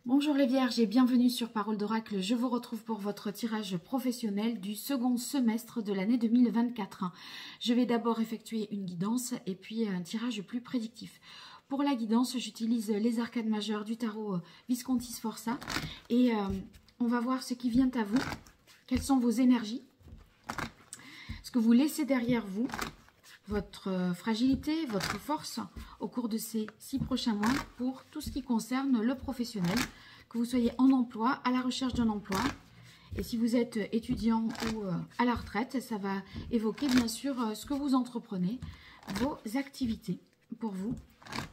Bonjour les Vierges et bienvenue sur Parole d'Oracle. Je vous retrouve pour votre tirage professionnel du second semestre de l'année 2024. Je vais d'abord effectuer une guidance et puis un tirage plus prédictif. Pour la guidance, j'utilise les arcanes majeures du tarot Visconti Sforza et on va voir ce qui vient à vous, quelles sont vos énergies, ce que vous laissez derrière vous, votre fragilité, votre force au cours de ces 6 prochains mois pour tout ce qui concerne le professionnel, que vous soyez en emploi, à la recherche d'un emploi. Et si vous êtes étudiant ou à la retraite, ça va évoquer bien sûr ce que vous entreprenez, vos activités pour vous.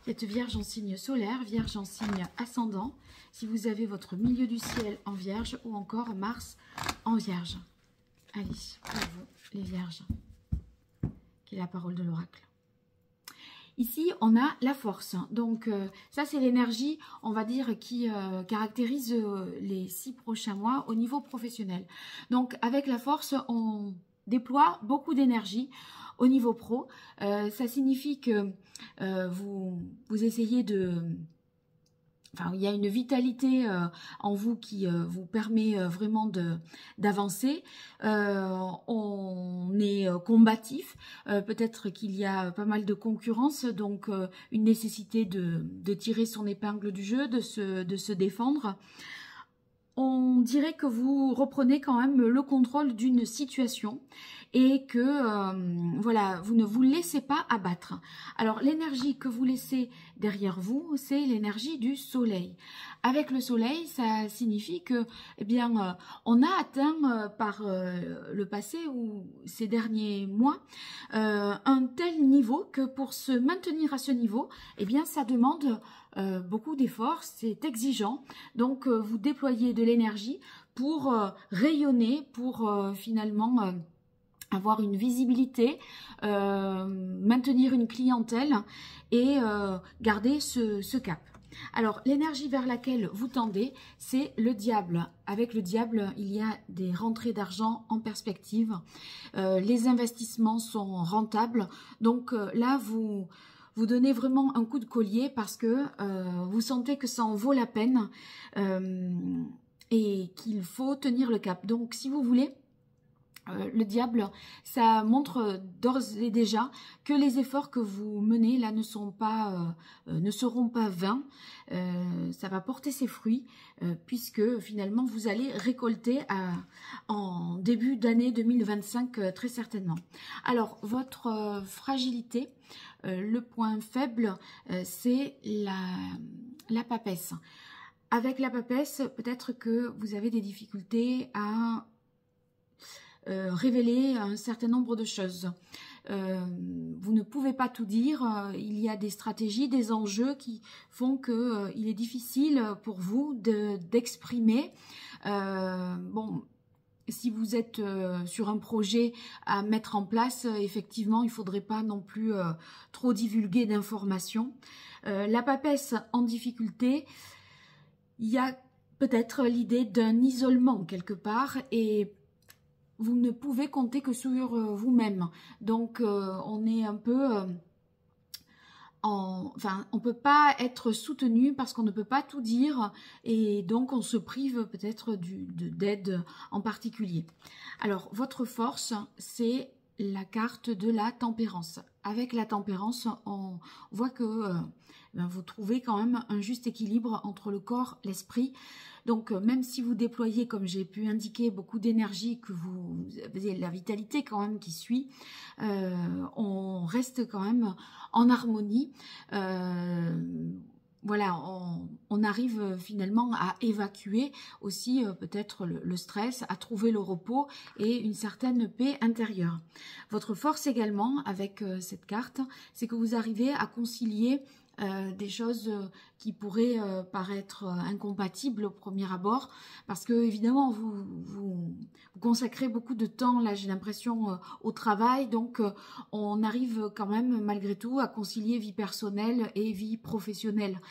Qui êtes Vierge en signe solaire, Vierge en signe ascendant, si vous avez votre milieu du ciel en Vierge ou encore Mars en Vierge. Allez, pour vous les Vierges. Qui est la parole de l'oracle. Ici, on a la force. Donc, ça, c'est l'énergie, on va dire, qui caractérise les 6 prochains mois au niveau professionnel. Donc, avec la force, on déploie beaucoup d'énergie au niveau pro. Ça signifie que vous essayez de... Enfin, il y a une vitalité en vous qui vous permet vraiment d'avancer. On est combatif. Peut-être qu'il y a pas mal de concurrence, donc une nécessité de tirer son épingle du jeu, de se défendre. On dirait que vous reprenez quand même le contrôle d'une situation et que voilà, vous ne vous laissez pas abattre. Alors l'énergie que vous laissez derrière vous, c'est l'énergie du soleil. Avec le soleil, ça signifie que eh bien, on a atteint par le passé ou ces derniers mois un tel niveau que pour se maintenir à ce niveau, eh bien, ça demande beaucoup d'efforts, c'est exigeant. Donc, vous déployez de l'énergie pour rayonner, pour finalement avoir une visibilité, maintenir une clientèle et garder ce cap. Alors, l'énergie vers laquelle vous tendez, c'est le diable. Avec le diable, il y a des rentrées d'argent en perspective. Les investissements sont rentables. Donc là, vous donnez vraiment un coup de collier parce que vous sentez que ça en vaut la peine et qu'il faut tenir le cap. Donc, si vous voulez, le diable, ça montre d'ores et déjà que les efforts que vous menez là ne seront pas vains. Ça va porter ses fruits puisque finalement vous allez récolter en début d'année 2025 très certainement. Alors votre fragilité, le point faible, c'est la papesse. Avec la papesse, peut-être que vous avez des difficultés à révéler un certain nombre de choses. Vous ne pouvez pas tout dire, il y a des stratégies, des enjeux qui font que il est difficile pour vous d'exprimer. Bon, si vous êtes sur un projet à mettre en place, effectivement, il ne faudrait pas non plus trop divulguer d'informations. La papesse en difficulté, il y a peut-être l'idée d'un isolement quelque part et vous ne pouvez compter que sur vous-même. Donc, on est un peu... enfin, on ne peut pas être soutenu parce qu'on ne peut pas tout dire et donc on se prive peut-être d'aide en particulier. Alors, votre force, c'est la carte de la tempérance. Avec la tempérance, on voit que vous trouvez quand même un juste équilibre entre le corps, l'esprit. Donc, même si vous déployez, comme j'ai pu indiquer, beaucoup d'énergie, que vous avez la vitalité quand même qui suit, on reste quand même en harmonie. Voilà, on arrive finalement à évacuer aussi peut-être le stress, à trouver le repos et une certaine paix intérieure. Votre force également avec cette carte, c'est que vous arrivez à concilier des choses qui pourraient paraître incompatibles au premier abord, parce que évidemment vous consacrez beaucoup de temps, là j'ai l'impression, au travail, donc on arrive quand même malgré tout à concilier vie personnelle et vie professionnelle.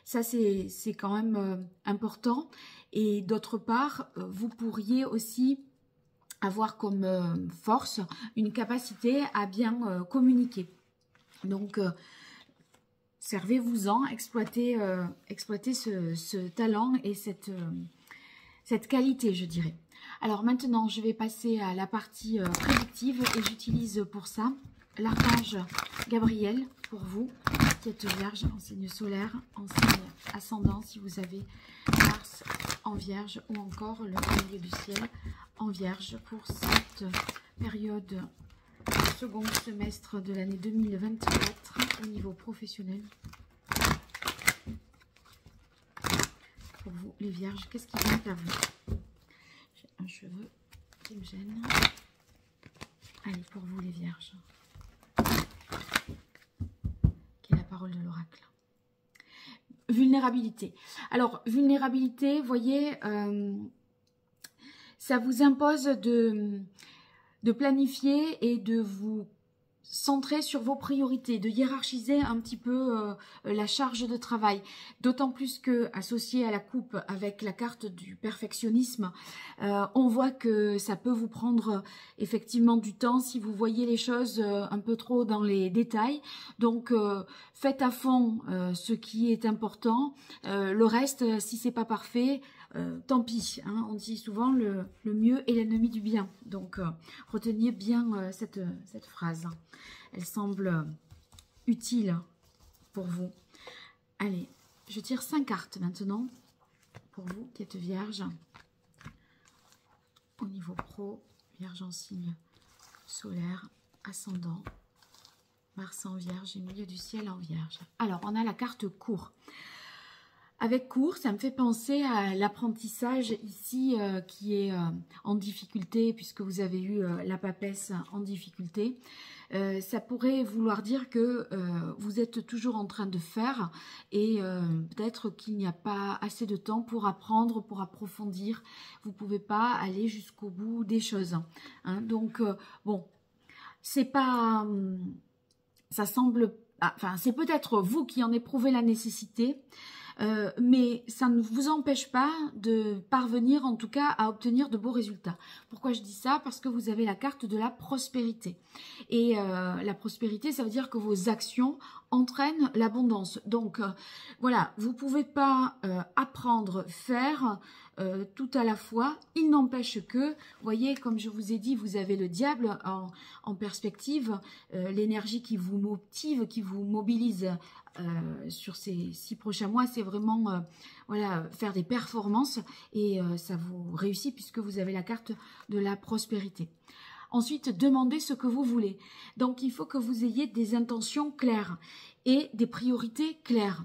Ça c'est quand même important. Et d'autre part, vous pourriez aussi avoir comme force une capacité à bien communiquer. Donc servez-vous-en, exploitez ce talent et cette qualité, je dirais. Alors maintenant, je vais passer à la partie prédictive et j'utilise pour ça l'archange Gabriel pour vous, qui êtes vierge en signe solaire, en signe ascendant, si vous avez Mars en vierge ou encore le milieu du ciel en vierge pour cette période second semestre de l'année 2024 au niveau professionnel. Pour vous, les vierges, qu'est-ce qui vient à vous? J'ai un cheveu qui me gêne. Allez, pour vous, les vierges. Quelle est la parole de l'oracle? Vulnérabilité. Alors, vulnérabilité, vous voyez, ça vous impose de planifier et de vous centrer sur vos priorités, de hiérarchiser un petit peu la charge de travail. D'autant plus que, associé à la coupe avec la carte du perfectionnisme, on voit que ça peut vous prendre effectivement du temps si vous voyez les choses un peu trop dans les détails. Donc, faites à fond ce qui est important. Le reste, si c'est pas parfait, tant pis, hein. On dit souvent le mieux est l'ennemi du bien. Donc, retenez bien cette phrase. Elle semble utile pour vous. Allez, je tire 5 cartes maintenant pour vous qui êtes vierge. Au niveau pro, vierge en signe solaire, ascendant, Mars en vierge et milieu du ciel en vierge. Alors, on a la carte court. Avec court, ça me fait penser à l'apprentissage ici qui est en difficulté, puisque vous avez eu la papesse en difficulté. Ça pourrait vouloir dire que vous êtes toujours en train de faire et peut-être qu'il n'y a pas assez de temps pour apprendre, pour approfondir. Vous ne pouvez pas aller jusqu'au bout des choses. Hein. Donc, bon, c'est pas... ça semble... Enfin, c'est peut-être vous qui en éprouvez la nécessité, mais ça ne vous empêche pas de parvenir en tout cas à obtenir de beaux résultats. Pourquoi je dis ça? Parce que vous avez la carte de la prospérité. Et la prospérité, ça veut dire que vos actions entraînent l'abondance. Donc voilà, vous ne pouvez pas apprendre, faire tout à la fois. Il n'empêche que, vous voyez, comme je vous ai dit, vous avez le diable en perspective, l'énergie qui vous motive, qui vous mobilise sur ces 6 prochains mois, c'est vraiment voilà, faire des performances et ça vous réussit puisque vous avez la carte de la prospérité. Ensuite, demandez ce que vous voulez. Donc, il faut que vous ayez des intentions claires et des priorités claires.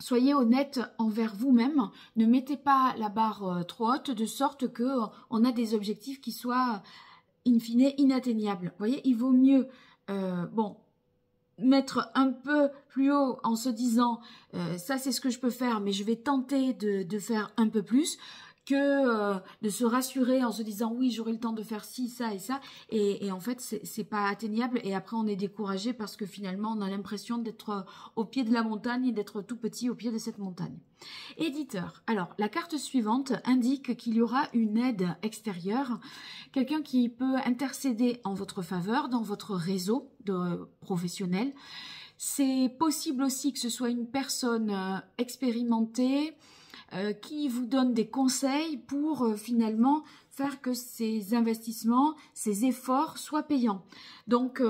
Soyez honnête envers vous-même. Ne mettez pas la barre trop haute de sorte qu'on a des objectifs qui soient, in fine, inatteignables. Vous voyez, il vaut mieux... bon, mettre un peu plus haut en se disant ça c'est ce que je peux faire mais je vais tenter de faire un peu plus que de se rassurer en se disant oui j'aurai le temps de faire ci, ça et ça et en fait c'est pas atteignable et après on est découragé parce que finalement on a l'impression d'être au pied de la montagne et d'être tout petit au pied de cette montagne. Éditeur, alors la carte suivante indique qu'il y aura une aide extérieure, quelqu'un qui peut intercéder en votre faveur dans votre réseau de professionnels. C'est possible aussi que ce soit une personne expérimentée qui vous donne des conseils pour finalement faire que ces investissements, ces efforts soient payants. Donc,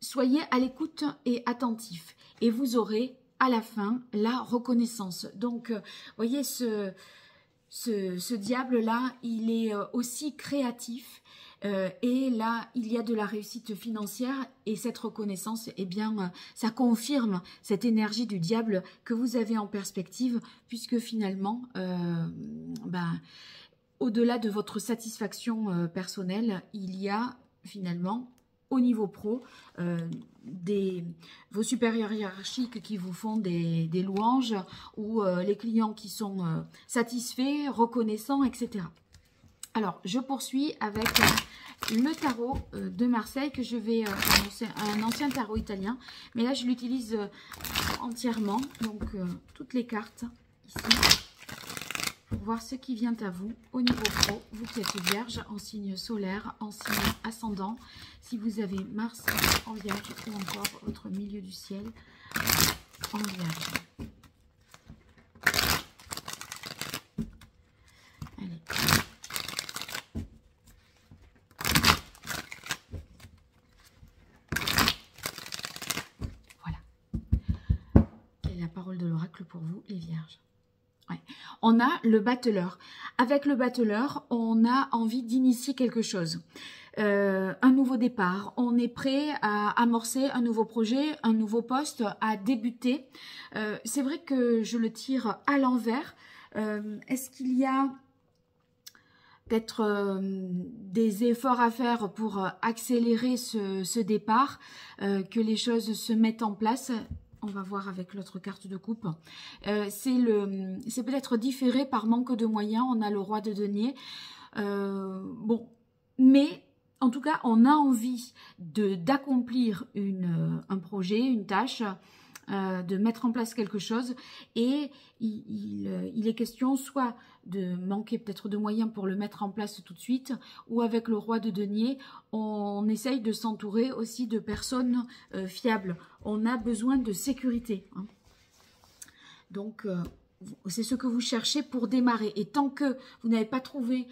soyez à l'écoute et attentif et vous aurez à la fin la reconnaissance. Donc, voyez, ce diable-là, il est aussi créatif. Et là, il y a de la réussite financière et cette reconnaissance, eh bien, ça confirme cette énergie du diable que vous avez en perspective puisque finalement, au-delà de votre satisfaction personnelle, il y a finalement, au niveau pro, vos supérieurs hiérarchiques qui vous font des louanges ou les clients qui sont satisfaits, reconnaissants, etc. Alors, je poursuis avec le tarot de Marseille que je vais... c'est un ancien tarot italien, mais là, je l'utilise entièrement. Donc, toutes les cartes ici. pour voir ce qui vient à vous au niveau pro, vous qui êtes vierge, en signe solaire, en signe ascendant, si vous avez Mars en vierge ou encore votre milieu du ciel en vierge. Allez. Voilà. Quelle est la parole de l'oracle pour vous, les vierges? Ouais. On a le battleur. Avec le battleur, on a envie d'initier quelque chose. Un nouveau départ. On est prêt à amorcer un nouveau projet, un nouveau poste, à débuter. C'est vrai que je le tire à l'envers. Est-ce qu'il y a peut-être des efforts à faire pour accélérer ce départ, que les choses se mettent en place? On va voir avec l'autre carte de coupe. C'est peut-être différé par manque de moyens. On a le roi de denier. Bon, mais en tout cas, on a envie d'accomplir un projet, une tâche, de mettre en place quelque chose. Et il est question soit de manquer peut-être de moyens pour le mettre en place tout de suite, ou avec le roi de denier, on essaye de s'entourer aussi de personnes fiables. On a besoin de sécurité, hein. Donc, c'est ce que vous cherchez pour démarrer. Et tant que vous n'avez pas trouvé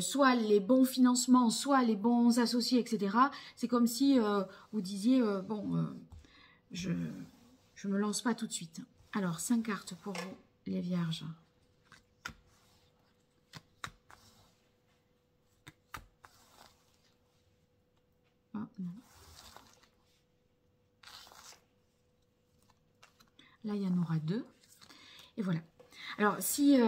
soit les bons financements, soit les bons associés, etc., c'est comme si vous disiez, bon, je me lance pas tout de suite. Alors, 5 cartes pour vous, les vierges. Oh, non. Là, il y en aura 2. Et voilà. Alors, si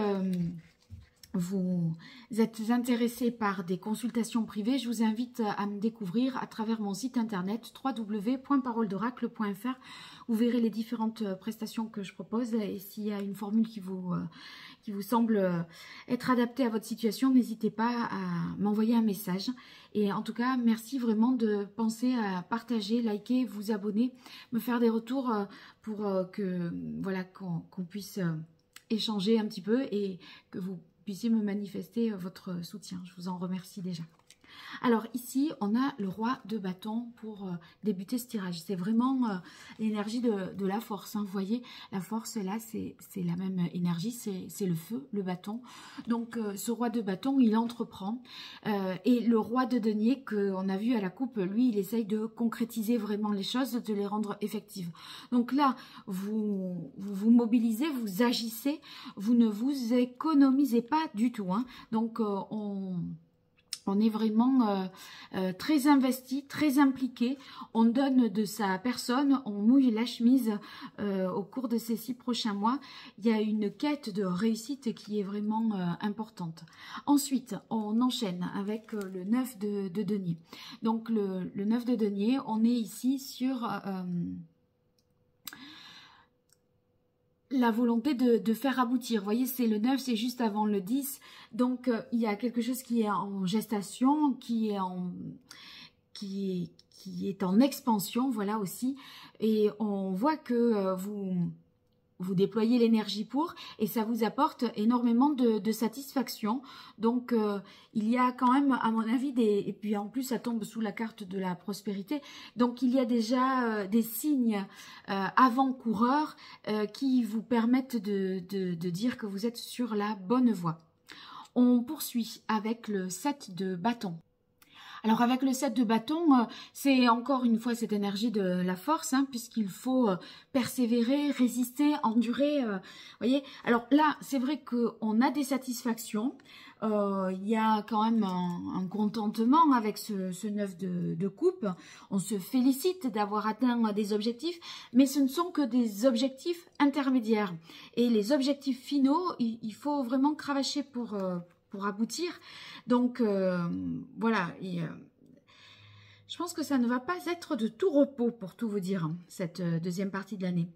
vous êtes intéressé par des consultations privées, je vous invite à me découvrir à travers mon site internet www.paroledoracle.fr. Vous verrez les différentes prestations que je propose et s'il y a une formule qui vous semble être adaptée à votre situation, n'hésitez pas à m'envoyer un message. Et en tout cas, merci vraiment de penser à partager, liker, vous abonner, me faire des retours pour que voilà qu'on puisse échanger un petit peu et que vous puissiez me manifester votre soutien. Je vous en remercie déjà. Alors ici, on a le roi de bâton pour débuter ce tirage. C'est vraiment l'énergie de la force, hein. Vous voyez, la force, là, c'est la même énergie, c'est le feu, le bâton. Donc, ce roi de bâton, il entreprend. Et le roi de denier, qu'on a vu à la coupe, lui, il essaye de concrétiser vraiment les choses, de les rendre effectives. Donc là, vous mobilisez, vous agissez, vous ne vous économisez pas du tout, hein. Donc, on est vraiment très investi, très impliqué. On donne de sa personne, on mouille la chemise au cours de ces 6 prochains mois. Il y a une quête de réussite qui est vraiment importante. Ensuite, on enchaîne avec le 9 de denier. Donc, le 9 de denier, on est ici sur la volonté de faire aboutir. Vous voyez, c'est le 9, c'est juste avant le 10. Donc, il y a quelque chose qui est en gestation, qui est en expansion, voilà aussi. Et on voit que vous déployez l'énergie pour et ça vous apporte énormément de satisfaction. Donc, il y a quand même, à mon avis, et puis en plus, ça tombe sous la carte de la prospérité. Donc, il y a déjà des signes avant-coureurs qui vous permettent de dire que vous êtes sur la bonne voie. On poursuit avec le 7 de bâton. Alors avec le 7 de bâton, c'est encore une fois cette énergie de la force, hein, puisqu'il faut persévérer, résister, endurer. Voyez. Alors là, c'est vrai qu'on a des satisfactions. Il y a quand même un contentement avec ce 9 de coupe. On se félicite d'avoir atteint des objectifs, mais ce ne sont que des objectifs intermédiaires. Et les objectifs finaux, il faut vraiment cravacher pour aboutir. Donc, voilà. Et, je pense que ça ne va pas être de tout repos, pour tout vous dire, hein, cette deuxième partie de l'année.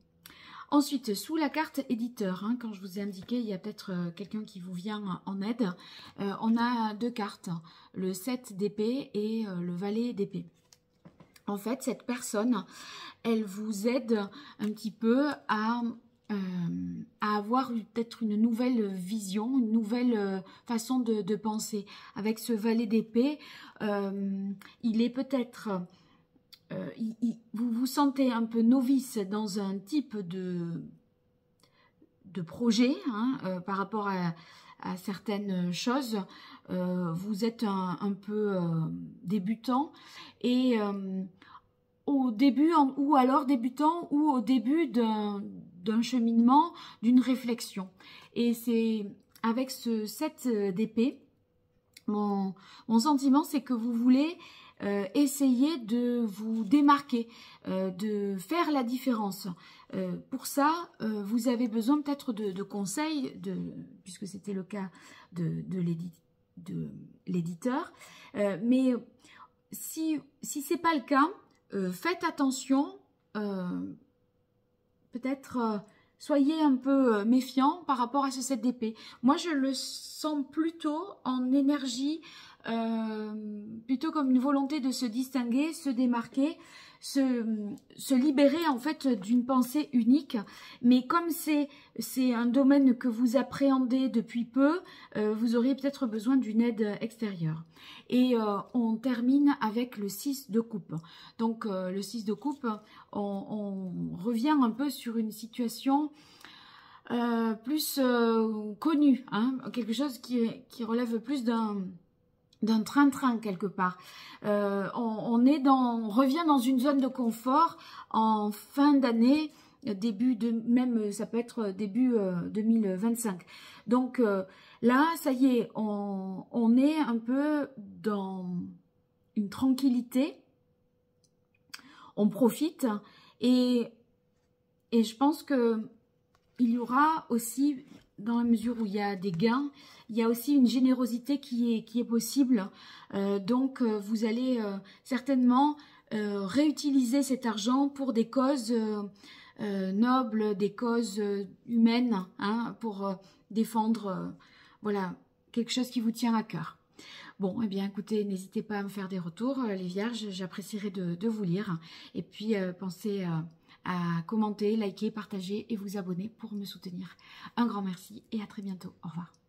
Ensuite, sous la carte éditeur, hein, quand je vous ai indiqué, il y a peut-être quelqu'un qui vous vient en aide. On a 2 cartes, le 7 d'épée et le valet d'épée. En fait, cette personne, elle vous aide un petit peu à avoir avoir peut-être une nouvelle vision, une nouvelle façon de penser. Avec ce valet d'épée, il est peut-être... vous vous sentez un peu novice dans un type de projet, hein, par rapport à certaines choses. Vous êtes un peu débutant et au début, ou alors débutant, ou au début d'un cheminement, d'une réflexion. Et c'est avec ce 7 d'épée, mon sentiment, c'est que vous voulez essayer de vous démarquer, de faire la différence. Pour ça, vous avez besoin peut-être de conseils, puisque c'était le cas de l'éditeur. Mais si ce n'est pas le cas, faites attention, peut-être soyez un peu méfiant par rapport à ce 7 d'épée. Moi, je le sens plutôt en énergie, plutôt comme une volonté de se distinguer, se démarquer, se libérer en fait d'une pensée unique. Mais comme c'est un domaine que vous appréhendez depuis peu, vous auriez peut-être besoin d'une aide extérieure. Et on termine avec le 6 de coupe. Donc le 6 de coupe, on revient un peu sur une situation plus connue, hein, quelque chose qui relève plus d'un train-train quelque part. On revient dans une zone de confort en fin d'année, même ça peut être début 2025. Donc là, ça y est, on est un peu dans une tranquillité, on profite et je pense que il y aura aussi, dans la mesure où il y a des gains, il y a aussi une générosité qui est possible. Donc, vous allez certainement réutiliser cet argent pour des causes nobles, des causes humaines, hein, pour défendre voilà, quelque chose qui vous tient à cœur. Bon, eh bien, écoutez, n'hésitez pas à me faire des retours, les vierges, j'apprécierais de vous lire. Et puis, pensez à commenter, liker, partager et vous abonner pour me soutenir. Un grand merci et à très bientôt. Au revoir.